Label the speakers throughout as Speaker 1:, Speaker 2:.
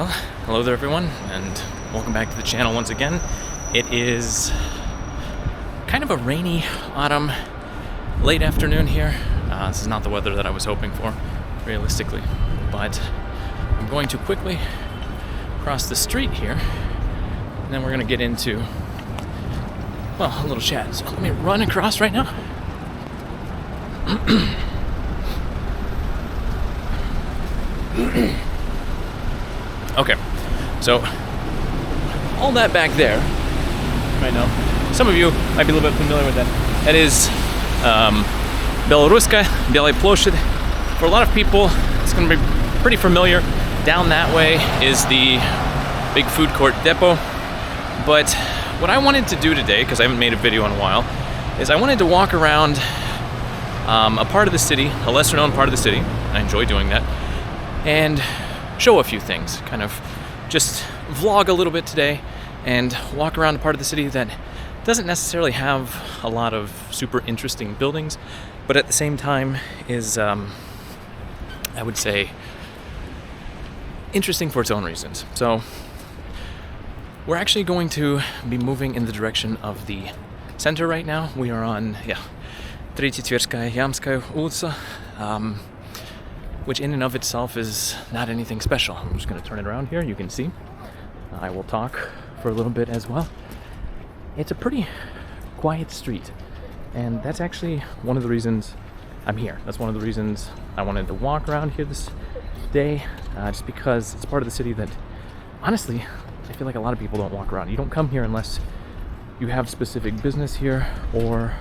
Speaker 1: Well, hello there everyone, and welcome back to the channel once again. It is kind of a rainy autumn, late afternoon here. This is not the weather that I was hoping for, realistically, but I'm going to quickly cross the street here, and then we're going to get into, well, a little chat. So let me run across right now. Okay, so all that back there, right now, some of you might be a little bit familiar with that. That is Белорусская, Белая площадь. For a lot of people, it's going to be pretty familiar. Down that way is the big food court depot. But what I wanted to do today, because I haven't made a video in a while, is I wanted to walk around a part of the city, a lesser known part of the city. I enjoy doing that. And show a few things, kind of just vlog a little bit today and walk around a part of the city that doesn't necessarily have a lot of super interesting buildings, but at the same time is, I would say, interesting for its own reasons. So we're actually going to be moving in the direction of the center right now. We are on, Третья Тверская Ямская улица, which in and of itself is not anything special. I'm just going to turn it around here. You can see. I will talk for a little bit as well. It's a pretty quiet street, and that's actually one of the reasons I'm here. That's one of the reasons I wanted to walk around here this day, just because it's part of the city that, honestly, I feel like a lot of people don't walk around. You don't come here unless you have specific business here, or,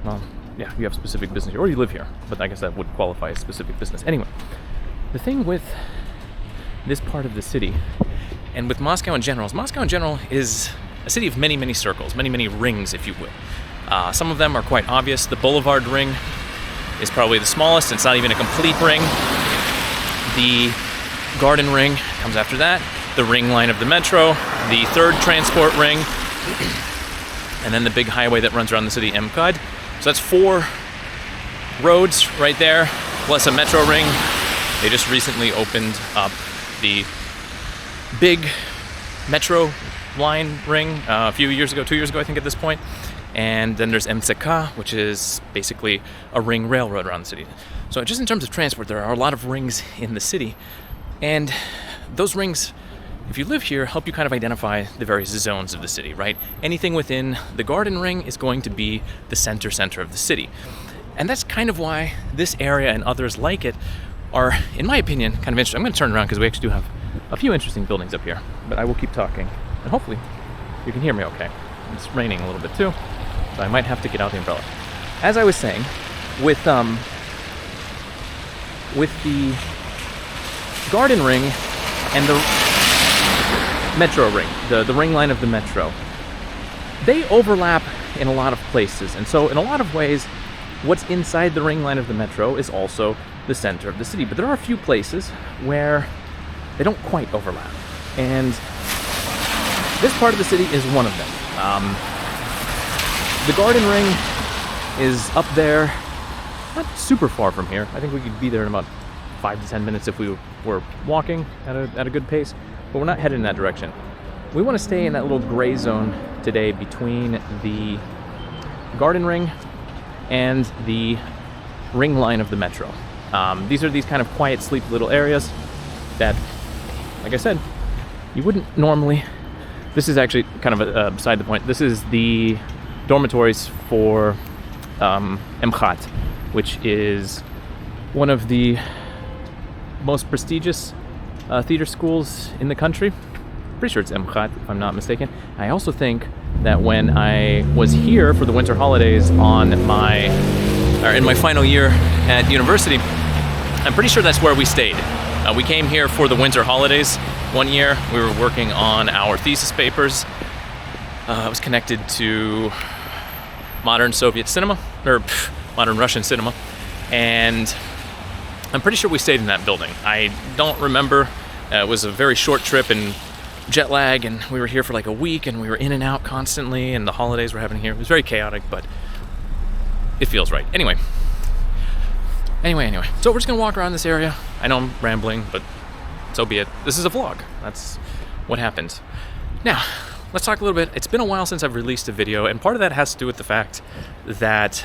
Speaker 1: well, yeah, you have specific business here, or you live here, but I guess that would qualify as specific business. Anyway, the thing with this part of the city, and with Moscow in general, is a city of many, many circles, many, many rings, if you will. Some of them are quite obvious. The Boulevard ring is probably the smallest. It's not even a complete ring. The Garden ring comes after that. The ring line of the metro, the third transport ring, and then the big highway that runs around the city, MCAD. So that's 4 roads right there, plus a metro ring. They just recently opened up the big metro line ring a few years ago, 2 years ago, I think at this point. And then there's MCK, which is basically a ring railroad around the city. So just in terms of transport, there are a lot of rings in the city. And those rings, if you live here, help you kind of identify the various zones of the city, right? Anything within the Garden ring is going to be the center of the city. And that's kind of why this area and others like it are, in my opinion, kind of interesting. I'm going to turn around because we actually do have a few interesting buildings up here, but I will keep talking. And hopefully you can hear me okay. It's raining a little bit too, so I might have to get out the umbrella. As I was saying, with the Garden ring and the metro ring, the ring line of the metro, they overlap in a lot of places. And so in a lot of ways, what's inside the ring line of the metro is also the center of the city. But there are a few places where they don't quite overlap. And this part of the city is one of them. The Garden ring is up there, not super far from here. I think we could be there in about 5 to 10 minutes if we were walking at a good pace. But we're not headed in that direction. We want to stay in that little gray zone today between the Garden ring and the ring line of the metro. These are these kind of quiet, sleep little areas that, like I said, you wouldn't normally. This is actually kind of beside the point. This is the dormitories for MCHAT, which is one of the most prestigious theater schools in the country. Pretty sure it's MCHAT, if I'm not mistaken. I also think that when I was here for the winter holidays in my final year at university, I'm pretty sure that's where we stayed. We came here for the winter holidays one year. We were working on our thesis papers. I was connected to modern Soviet cinema, or modern Russian cinema, and I'm pretty sure we stayed in that building. I don't remember. It was a very short trip and jet lag, and we were here for like a week, and we were in and out constantly, and the holidays were happening here. It was very chaotic, but it feels right. Anyway. So we're just gonna walk around this area. I know I'm rambling, but so be it. This is a vlog. That's what happens. Now, let's talk a little bit. It's been a while since I've released a video, and part of that has to do with the fact that,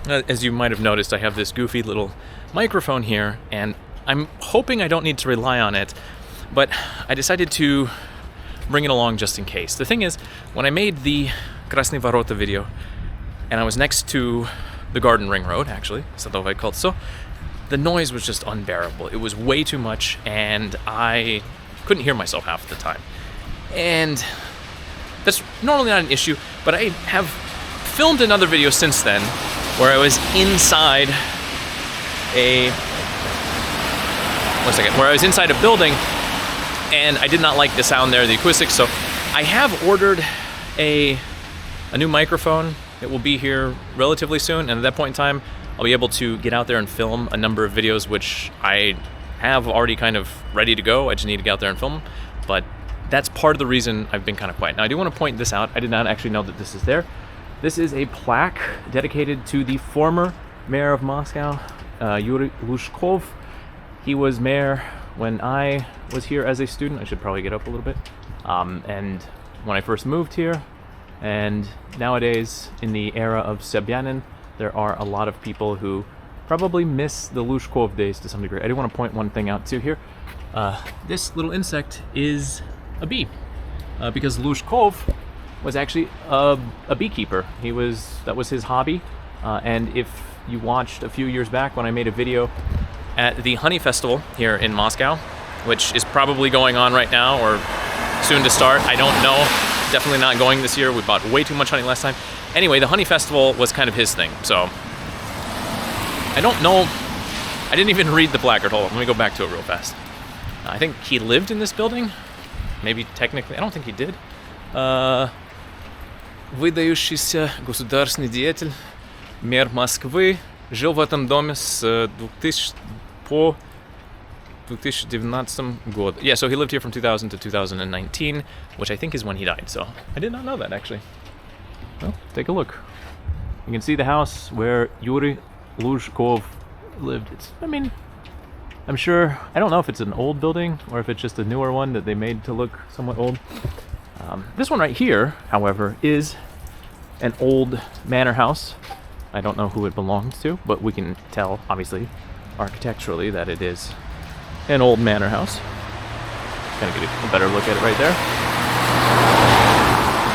Speaker 1: as you might have noticed, I have this goofy little microphone here, and I'm hoping I don't need to rely on it, but I decided to bring it along just in case. The thing is, when I made the Krasny Varota video, and I was next to the Garden Ring Road, actually, Sadowe Koltso, the noise was just unbearable. It was way too much, and I couldn't hear myself half the time. And that's normally not an issue, but I have filmed another video since then where I was inside a building, and I did not like the sound there, the acoustics, so I have ordered a new microphone. It will be here relatively soon, and at that point in time, I'll be able to get out there and film a number of videos, which I have already kind of ready to go. I just need to get out there and film them, but that's part of the reason I've been kind of quiet. Now, I do want to point this out. I did not actually know that this is there. This is a plaque dedicated to the former mayor of Moscow, Yuri Lushkov. He was mayor when I was here as a student. I should probably get up a little bit. And when I first moved here, and nowadays in the era of Sobyanin, there are a lot of people who probably miss the Lushkov days to some degree. I do want to point one thing out too here. This little insect is a bee, because Lushkov was actually a beekeeper. That was his hobby. And if you watched a few years back when I made a video at the Honey Festival here in Moscow, which is probably going on right now or soon to start, I don't know. Definitely not going this year. We bought way too much honey last time. Anyway, the Honey Festival was kind of his thing, so I don't know. I didn't even read the placard. Hold on, let me go back to it real fast. I think he lived in this building. Maybe technically, I don't think he did. Выдающийся государственный деятель, мэр Москвы, жил в этом доме с 2000 по 2019 год. Yeah, so he lived here from 2000 to 2019, which I think is when he died. So I did not know that, actually. Well, take a look. You can see the house where Yuri Lushkov lived. I'm sure, I don't know if it's an old building or if it's just a newer one that they made to look somewhat old. This one right here, however, is an old manor house. I don't know who it belongs to, but we can tell, obviously, architecturally that it is an old manor house. Gonna get a better look at it right there.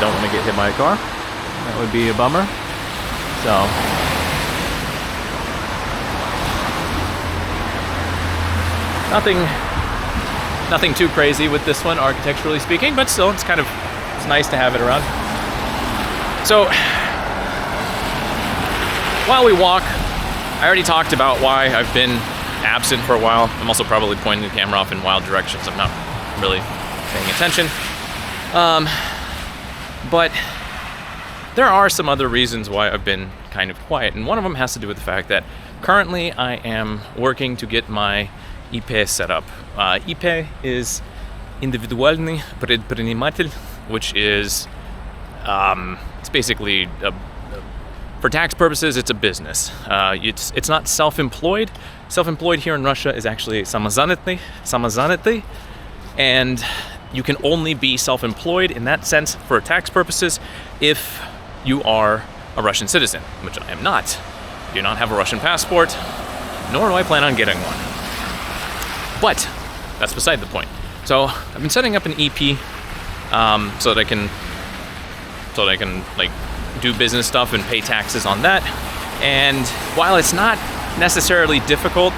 Speaker 1: Don't want to get hit by a car. That would be a bummer. So, nothing too crazy with this one, architecturally speaking, but still, it's nice to have it around. So, while we walk, I already talked about why I've been absent for a while. I'm also probably pointing the camera off in wild directions. I'm not really paying attention. But there are some other reasons why I've been kind of quiet, and one of them has to do with the fact that currently I am working to get my IP set up. IP is Индивидуальный предприниматель, which is it's basically for tax purposes, it's a business. It's not self-employed. Self-employed here in Russia is actually самозанятый, and you can only be self-employed in that sense for tax purposes if you are a Russian citizen, which I am not. I do not have a Russian passport, nor do I plan on getting one. But that's beside the point. So I've been setting up an EP so that I can like do business stuff and pay taxes on that. And while it's not necessarily difficult,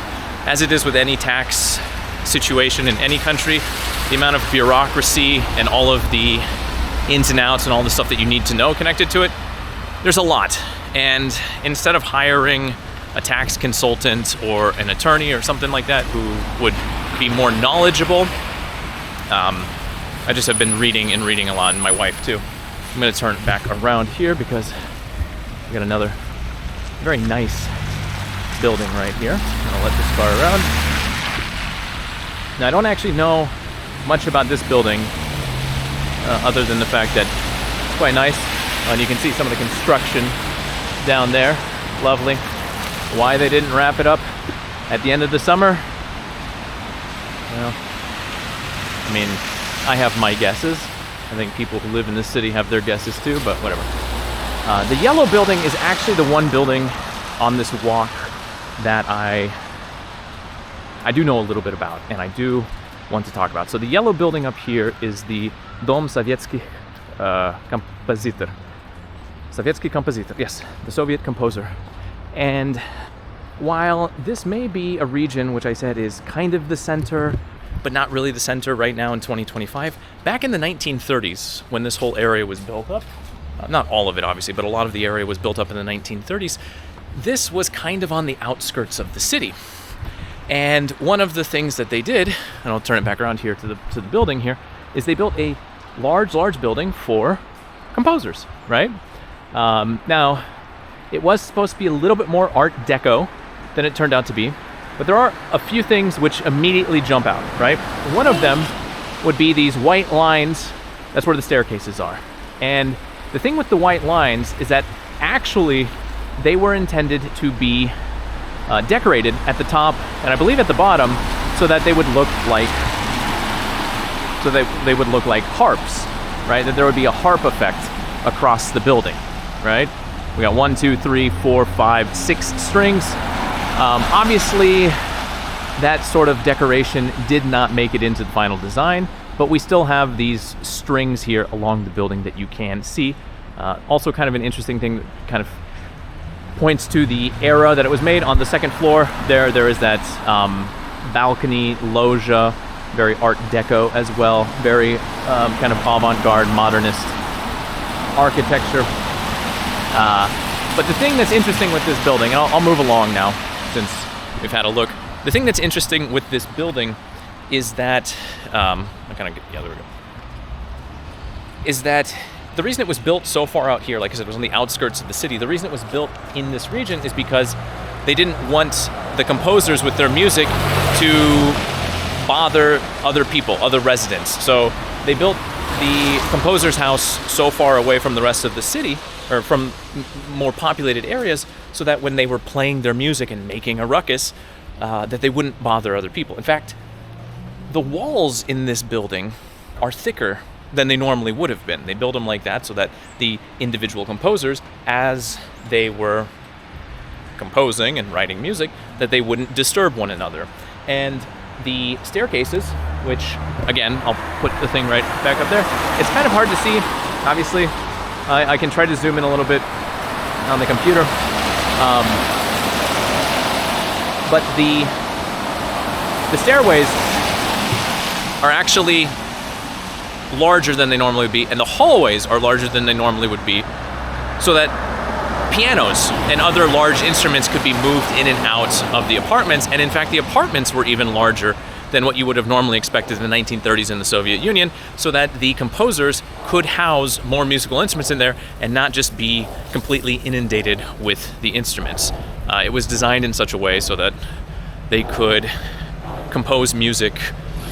Speaker 1: as it is with any tax situation in any country, the amount of bureaucracy and all of the ins and outs and all the stuff that you need to know connected to it, there's a lot. And instead of hiring a tax consultant or an attorney or something like that who would be more knowledgeable, I just have been reading a lot, and my wife too. I'm going to turn it back around here because we got another very nice building right here. I'm going to let this car around. Now, I don't actually know much about this building other than the fact that it's quite nice. And you can see some of the construction down there. Lovely. Why they didn't wrap it up at the end of the summer, Well, I mean, I have my guesses. I think people who live in this city have their guesses too, but whatever. The yellow building is actually the one building on this walk that I do know a little bit about, and I do want to talk about. So the yellow building up here is the Dom Sovetskih Kompozitor. Sovetskiy Kompozitor, yes, the Soviet composer. And while this may be a region which I said is kind of the center, but not really the center right now in 2025, back in the 1930s, when this whole area was built up, not all of it obviously, but a lot of the area was built up in the 1930s, this was kind of on the outskirts of the city. And one of the things that they did, and I'll turn it back around here to the building here, is they built a large building for composers, right? Now, it was supposed to be a little bit more Art Deco than it turned out to be, but there are a few things which immediately jump out, right? One of them would be these white lines. That's where the staircases are. And the thing with the white lines is that actually they were intended to be decorated at the top and I believe at the bottom so that they would look like harps, right? That there would be a harp effect across the building, right? We got 1, 2, 3, 4, 5, 6 strings. Obviously, that sort of decoration did not make it into the final design, but we still have these strings here along the building that you can see. Also kind of an interesting thing that kind of points to the era that it was made. On the second floor, there is that balcony loggia, very Art Deco as well, very kind of avant-garde modernist architecture. But the thing that's interesting with this building, and I'll move along now since we've had a look. The thing that's interesting with this building is that, there we go. Is that the reason it was built so far out here, like I said, it was on the outskirts of the city. The reason it was built in this region is because they didn't want the composers with their music to bother other people, other residents. So they built the composer's house so far away from the rest of the city, or from more populated areas, so that when they were playing their music and making a ruckus, that they wouldn't bother other people. In fact, the walls in this building are thicker than they normally would have been. They built them like that so that the individual composers, as they were composing and writing music, that they wouldn't disturb one another. And the staircases, which, again, I'll put the thing right back up there. It's kind of hard to see, obviously. I can try to zoom in a little bit on the computer. But the stairways are actually larger than they normally would be, and the hallways are larger than they normally would be, so that pianos and other large instruments could be moved in and out of the apartments. And in fact, the apartments were even larger than what you would have normally expected in the 1930s in the Soviet Union, so that the composers could house more musical instruments in there and not just be completely inundated with the instruments. It was designed in such a way so that they could compose music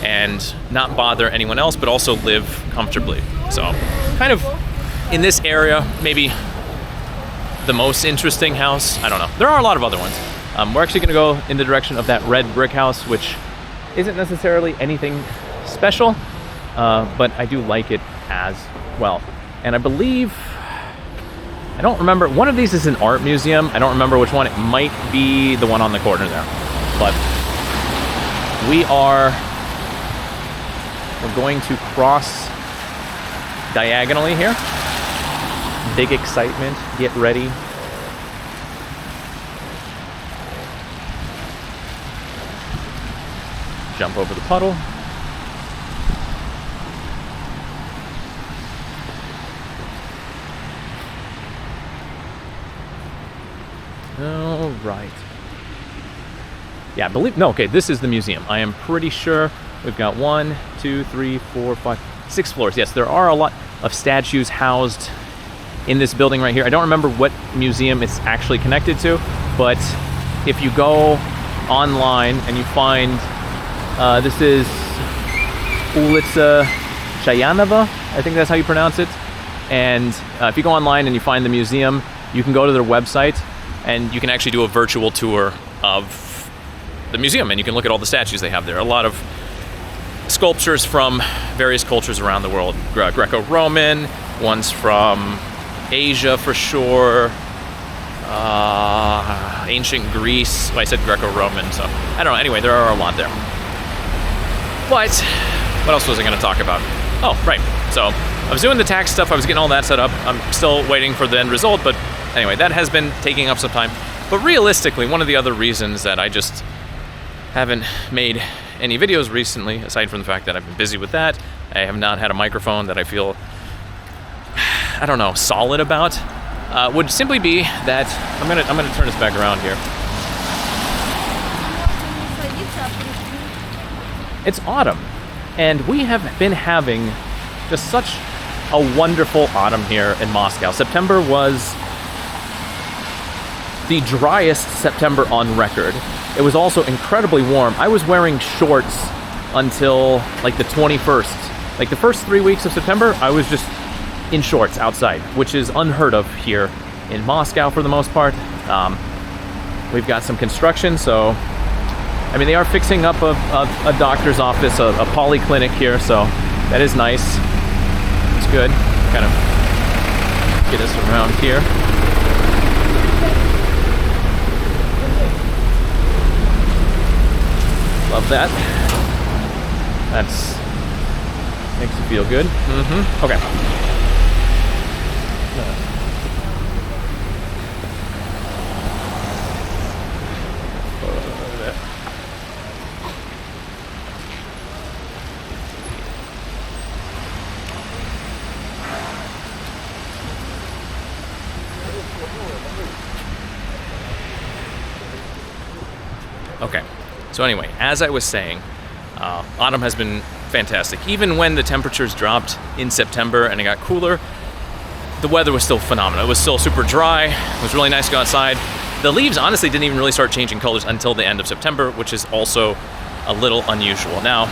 Speaker 1: and not bother anyone else, but also live comfortably. So, kind of in this area, maybe the most interesting house. I don't know. There are a lot of other ones. We're actually going to go in the direction of that red brick house, which isn't necessarily anything special, but I do like it as well. And I believe, I don't remember, one of these is an art museum. I don't remember which one. It might be the one on the corner there. But we're going to cross diagonally here. Big excitement. Get ready. Jump over the puddle. All right. Yeah, okay, this is the museum. I am pretty sure we've got 1, 2, 3, 4, 5, 6 floors. Yes, there are a lot of statues housed in this building right here. I don't remember what museum it's actually connected to, but if you go online and you find, this is Ulica Chayanova, I think that's how you pronounce it. And if you go online and you find the museum, you can go to their website and you can actually do a virtual tour of the museum, and you can look at all the statues they have there. A lot of sculptures from various cultures around the world. Greco-Roman, ones from Asia for sure, ancient Greece. Well, I said Greco-Roman, so I don't know. Anyway, there are a lot there. But what else was I going to talk about? Oh, right. So I was doing the tax stuff. I was getting all that set up. I'm still waiting for the end result, but anyway, that has been taking up some time. But realistically, one of the other reasons that I just haven't made any videos recently, aside from the fact that I've been busy with that, I have not had a microphone that I feel, I don't know, solid about, would simply be that I'm gonna turn this back around here. It's autumn, and we have been having just such a wonderful autumn here in Moscow. September was the driest September on record. It was also incredibly warm. I was wearing shorts until like the 21st. Like the first 3 weeks of September, I was just in shorts outside, which is unheard of here in Moscow for the most part. We've got some construction, so I mean, they are fixing up a doctor's office, a polyclinic here, so that is nice. It's good. Kind of get us around here. Love that. That's makes you feel good. Okay. Okay. So anyway, as I was saying, autumn has been fantastic. Even when the temperatures dropped in September and it got cooler, the weather was still phenomenal. It was still super dry. It was really nice to go outside. The leaves honestly didn't even really start changing colors until the end of September, which is also a little unusual. Now,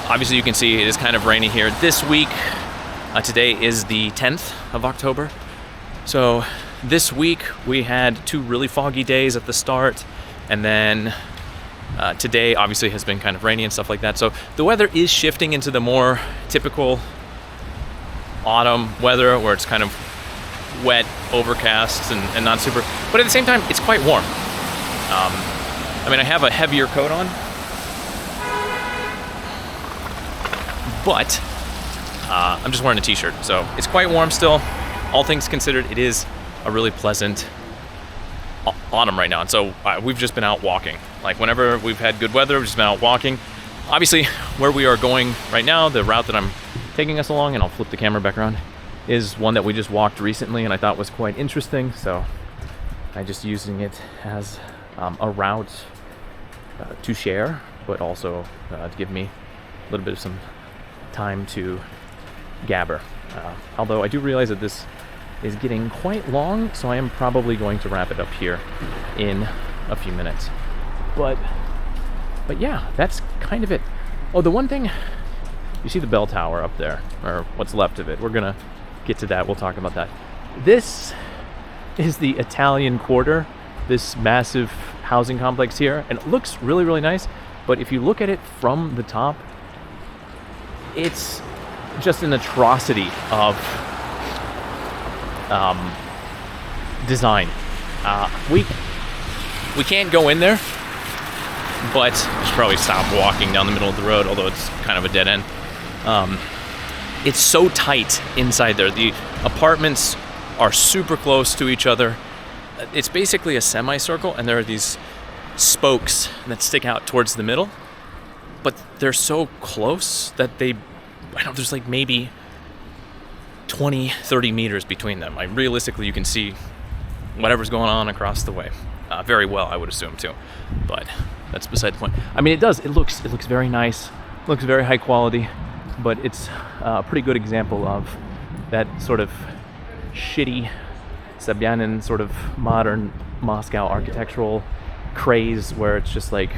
Speaker 1: obviously you can see it is kind of rainy here this week. Today is the 10th of October. So this week we had 2 really foggy days at the start, and then today obviously has been kind of rainy and stuff like that. So the weather is shifting into the more typical autumn weather where it's kind of wet, overcast, and not super, but at the same time it's quite warm. I mean, I have a heavier coat on, but I'm just wearing a t-shirt, so it's quite warm still. All things considered, it is a really pleasant autumn right now. And so we've just been out walking. Like whenever we've had good weather, we've just been out walking. Obviously, where we are going right now, the route that I'm taking us along, and I'll flip the camera back around, is one that we just walked recently and I thought was quite interesting. So I'm just using it as a route to share, but also to give me a little bit of some time to gabber. Although I do realize that this is getting quite long, so I am probably going to wrap it up here in a few minutes. But yeah, that's kind of it. Oh, the one thing, you see the bell tower up there, or what's left of it. We're gonna get to that, we'll talk about that. This is the Italian Quarter, this massive housing complex here, and it looks really, really nice, but if you look at it from the top, it's just an atrocity of design. We can't go in there, but I should probably stop walking down the middle of the road, although it's kind of a dead end. It's so tight inside there. The apartments are super close to each other. It's basically a semicircle, and there are these spokes that stick out towards the middle, but they're so close that there's like maybe 20, 30 meters between them. Like realistically, you can see whatever's going on across the way. Very well, I would assume too, but that's beside the point. I mean, it looks very nice, looks very high quality, but it's a pretty good example of that sort of shitty Sobyanin sort of modern Moscow architectural craze where it's just like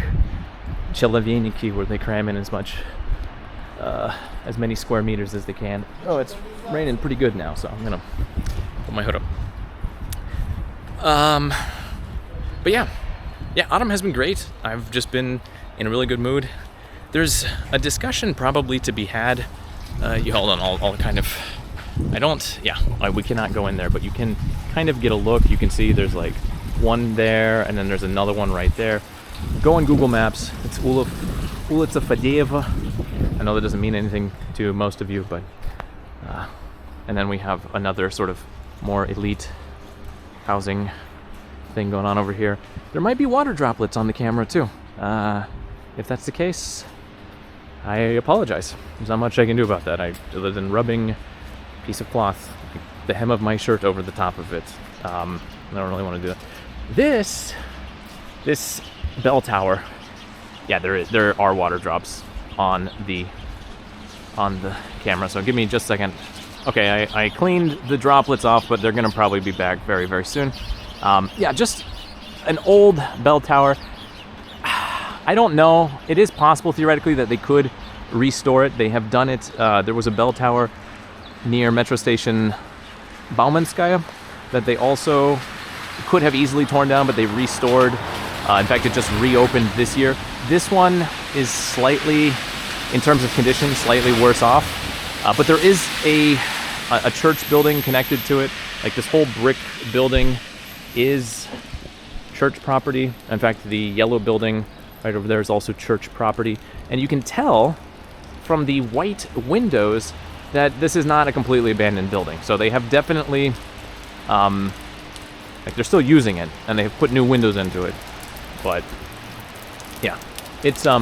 Speaker 1: cheloveniki, where they cram in as many square meters as they can. Oh, it's raining pretty good now, so I'm gonna put my hood up. But yeah, autumn has been great. I've just been in a really good mood. there's a discussion probably to be had. You hold on, I'll kind of, we cannot go in there, but you can kind of get a look. You can see there's like one there, and then there's another one right there. Go on Google Maps. It's Ulica Fadeyeva. I know that doesn't mean anything to most of you, but and then we have another sort of more elite housing thing going on over here. There might be water droplets on the camera too. If that's the case, I apologize. There's not much I can do about that. Other than rubbing a piece of cloth, the hem of my shirt over the top of it. I don't really want to do that. This bell tower, yeah, there are water drops on the camera. So give me just a second. Okay, I cleaned the droplets off, but they're gonna probably be back very, very soon. Yeah, just an old bell tower. I don't know. It is possible theoretically that they could restore it. They have done it. There was a bell tower near metro station Baumanskaya that they also could have easily torn down, but they restored. In fact, it just reopened this year. This one is slightly, in terms of condition, slightly worse off. But there is a church building connected to it. Like this whole brick building is church property. In fact, the yellow building right over there is also church property. And you can tell from the white windows that this is not a completely abandoned building. So they have definitely, like they're still using it, and they have put new windows into it. But yeah, it's a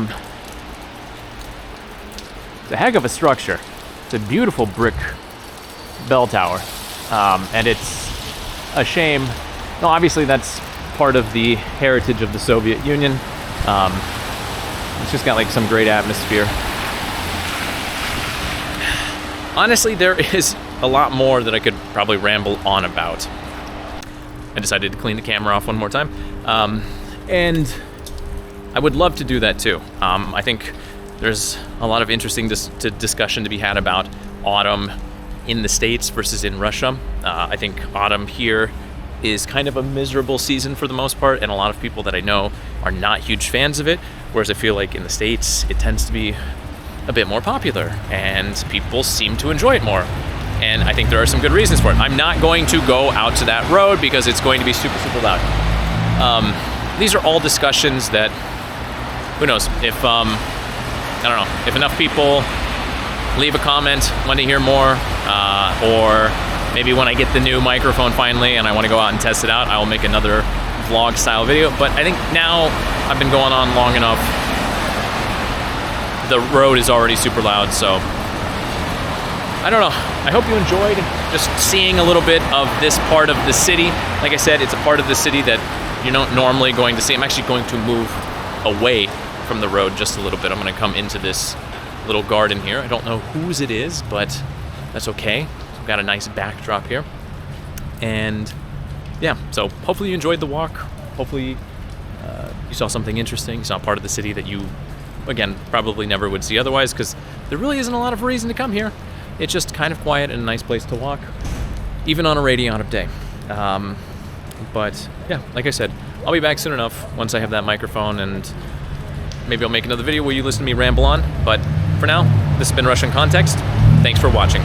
Speaker 1: heck of a structure. It's a beautiful brick bell tower, and it's a shame. No, obviously that's part of the heritage of the Soviet Union. It's just got like some great atmosphere. Honestly, there is a lot more that I could probably ramble on about. I decided to clean the camera off one more time. And I would love to do that too. I think there's a lot of interesting discussion to be had about autumn in the States versus in Russia. I think autumn here is kind of a miserable season for the most part, and a lot of people that I know are not huge fans of it, whereas I feel like in the States it tends to be a bit more popular and people seem to enjoy it more. And I think there are some good reasons for it. I'm not going to go out to that road because it's going to be super, super loud. These are all discussions that, who knows, if, I don't know, if enough people leave a comment, want to hear more, or maybe when I get the new microphone finally and I want to go out and test it out, I will make another vlog style video. But I think now I've been going on long enough. The road is already super loud, so I don't know. I hope you enjoyed just seeing a little bit of this part of the city. Like I said, it's a part of the city that you're not normally going to see. I'm actually going to move away from the road just a little bit. I'm going to come into this little garden here. I don't know whose it is, but that's okay. I've got a nice backdrop here. And yeah, so hopefully you enjoyed the walk. Hopefully you saw something interesting. You saw a part of the city that you, again, probably never would see otherwise, because there really isn't a lot of reason to come here. It's just kind of quiet and a nice place to walk, even on a radiant day. But yeah, like I said, I'll be back soon enough once I have that microphone, and maybe I'll make another video where you listen to me ramble on. But for now, this has been Russian Context. Thanks for watching.